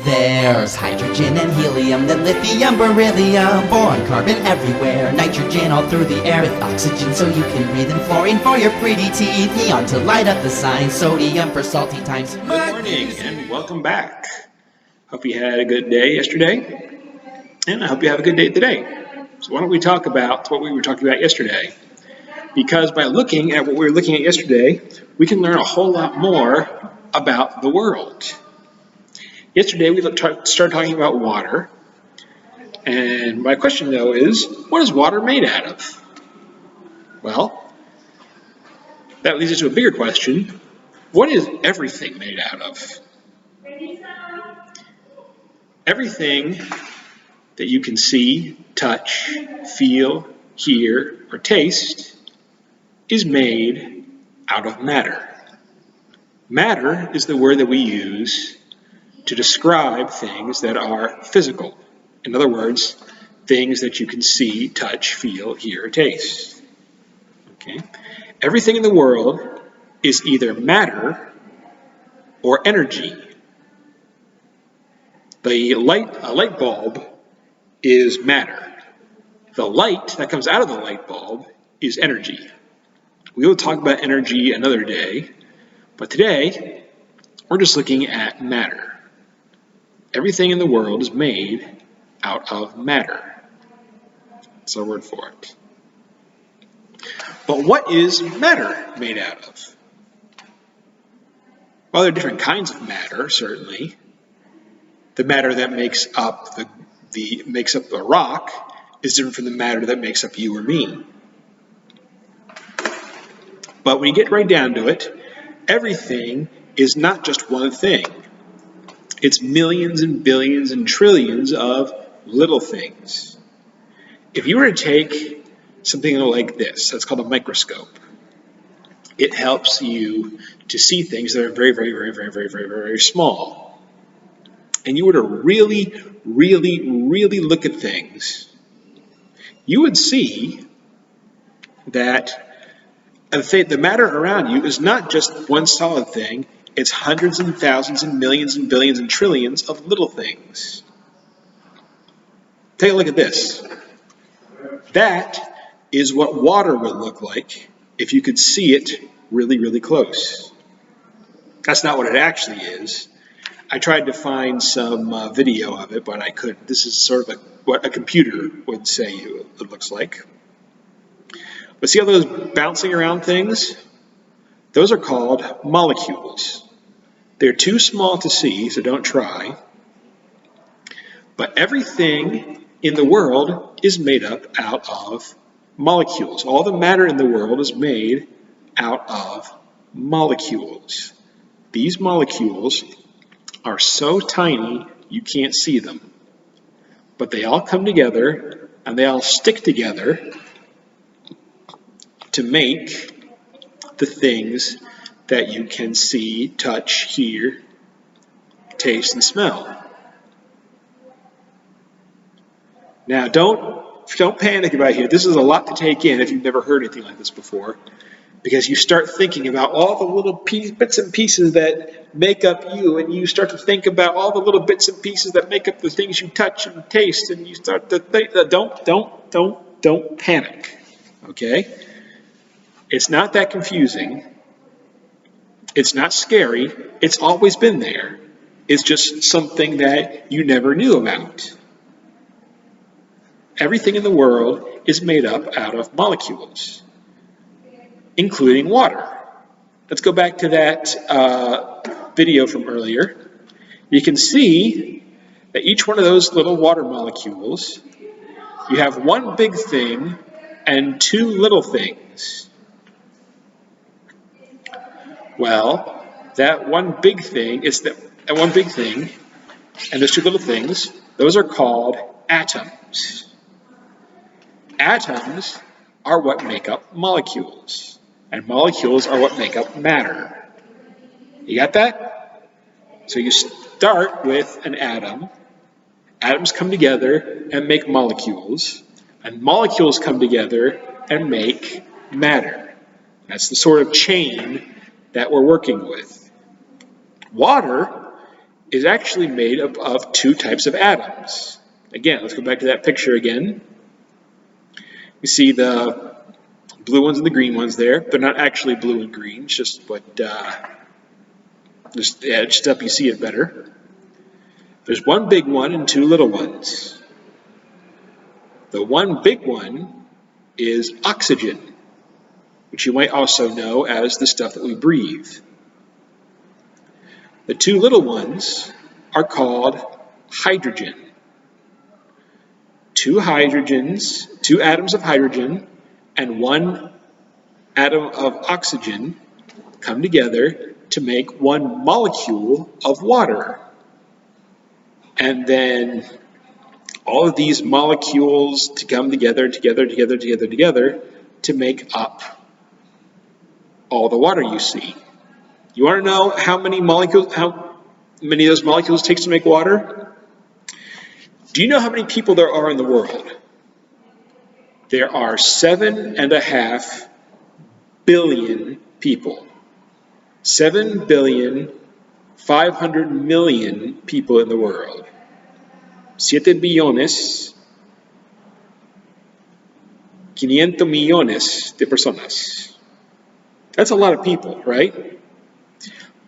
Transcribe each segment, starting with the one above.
There's hydrogen and helium, then lithium, beryllium, boron, carbon everywhere, nitrogen all through the air with oxygen so you can breathe, and fluorine for your pretty teeth, neon to light up the signs, sodium for salty times. Good morning and welcome back. Hope you had a good day yesterday, and I hope you have a good day today. So why don't we talk about what we were talking about yesterday? Because by looking at what we were looking at yesterday, we can learn a whole lot more about the world. Yesterday we started talking about water, and my question though is, what is water made out of? Well, that leads us to a bigger question. What is everything made out of? Everything that you can see, touch, feel, hear, or taste is made out of matter. Matter is the word that we use to describe things that are physical. In other words, things that you can see, touch, feel, hear, or taste. Okay? Everything in the world is either matter or energy. A light bulb is matter. The light that comes out of the light bulb is energy. We will talk about energy another day, but today we're just looking at matter. Everything in the world is made out of matter. That's our word for it. But what is matter made out of? Well, there are different kinds of matter, certainly. The matter that makes up the rock is different from the matter that makes up you or me. But when you get right down to it, everything is not just one thing. It's millions and billions and trillions of little things. If you were to take something like this, that's called a microscope, it helps you to see things that are very, very, very, very, very, very, very small. And you were to really, really, really look at things, you would see that the matter around you is not just one solid thing, it's hundreds and thousands and millions and billions and trillions of little things. Take a look at this. That is what water would look like if you could see it really, really close. That's not what it actually is. I tried to find some video of it, but I couldn't. This is sort of what a computer would say it looks like. But see all those bouncing around things? Those are called molecules. They're too small to see, so don't try. But everything in the world is made up out of molecules. All the matter in the world is made out of molecules. These molecules are so tiny you can't see them. But they all come together and they all stick together to make the things that you can see, touch, hear, taste, and smell. Now, don't panic about here. This is a lot to take in if you've never heard anything like this before, because you start thinking about all the little bits and pieces that make up you, and you start to think about all the little bits and pieces that make up the things you touch and taste, and you start to think, don't panic, okay? It's not that confusing. It's not scary. It's always been there. It's just something that you never knew about. Everything in the world is made up out of molecules, including water. Let's go back to that video from earlier. You can see that each one of those little water molecules, you have one big thing and two little things. Well, that one big thing and those two little things, those are called atoms. Atoms are what make up molecules, and molecules are what make up matter. You got that? So you start with an atom. Atoms come together and make molecules, and molecules come together and make matter. That's the sort of chain that we're working with. Water is actually made up of two types of atoms. Again, let's go back to that picture again. You see the blue ones and the green ones there. They're not actually blue and green, it's just what just edged up, you see it better. There's one big one and two little ones. The one big one is oxygen, which you might also know as the stuff that we breathe. The two little ones are called hydrogen. Two atoms of hydrogen and one atom of oxygen come together to make one molecule of water. And then all of these molecules to come together to make up all the water you see. You want to know how many of those molecules it takes to make water? Do you know how many people there are in the world? There are 7.5 billion people. 7,500,000,000 people in the world. 7,500,000,000 de personas. That's a lot of people, right?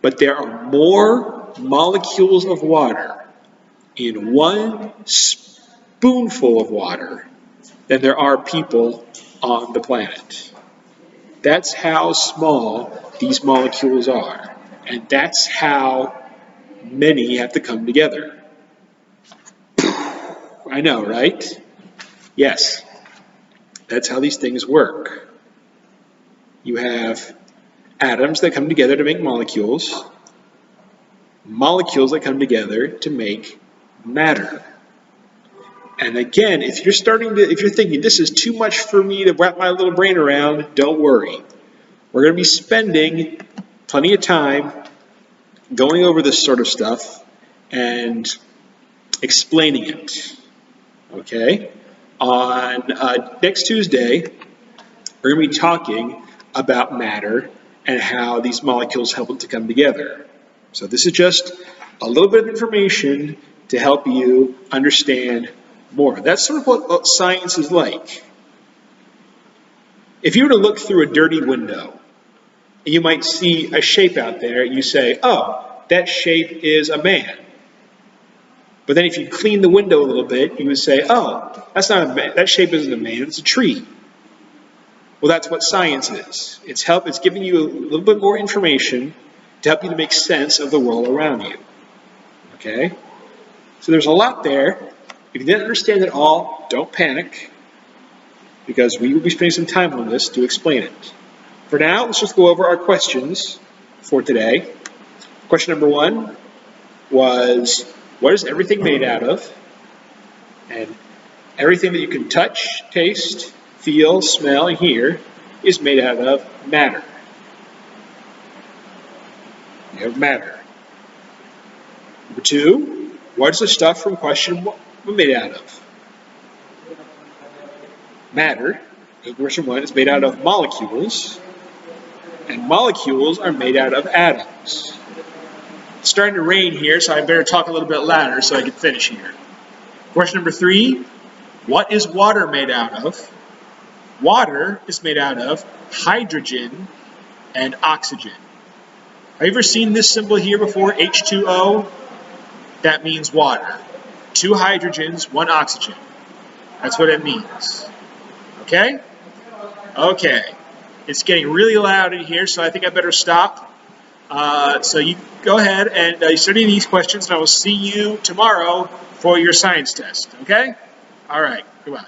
But there are more molecules of water in one spoonful of water than there are people on the planet. That's how small these molecules are. And that's how many have to come together. I know, right? Yes. That's how these things work. You have atoms that come together to make molecules. Molecules that come together to make matter. And again, if you're thinking this is too much for me to wrap my little brain around, don't worry. We're going to be spending plenty of time going over this sort of stuff and explaining it. Okay? On next Tuesday, we're going to be talking about matter and how these molecules help it to come together. So this is just a little bit of information to help you understand more. That's sort of what science is like. If you were to look through a dirty window, and you might see a shape out there, you say, oh, that shape is a man. But then if you clean the window a little bit, you would say, oh, that's not a man. That shape isn't a man, it's a tree. Well, that's what science is. It's giving you a little bit more information to help you to make sense of the world around you. Okay? So there's a lot there. If you didn't understand it all, don't panic, because we will be spending some time on this to explain it. For now, let's just go over our questions for today. Question number 1 was, what is everything made out of? And everything that you can touch, taste, feel, smell, and hear is made out of matter. You have matter. Number 2, what is the stuff from question 1 made out of? Matter, question 1, is made out of molecules, and molecules are made out of atoms. It's starting to rain here, so I better talk a little bit louder so I can finish here. Question number 3, what is water made out of? Water is made out of hydrogen and oxygen. Have you ever seen this symbol here before, H2O? That means water. 2 hydrogens, 1 oxygen. That's what it means. Okay? Okay. It's getting really loud in here, so I think I better stop. So you go ahead and study these questions, and I will see you tomorrow for your science test. Okay? All right. Goodbye.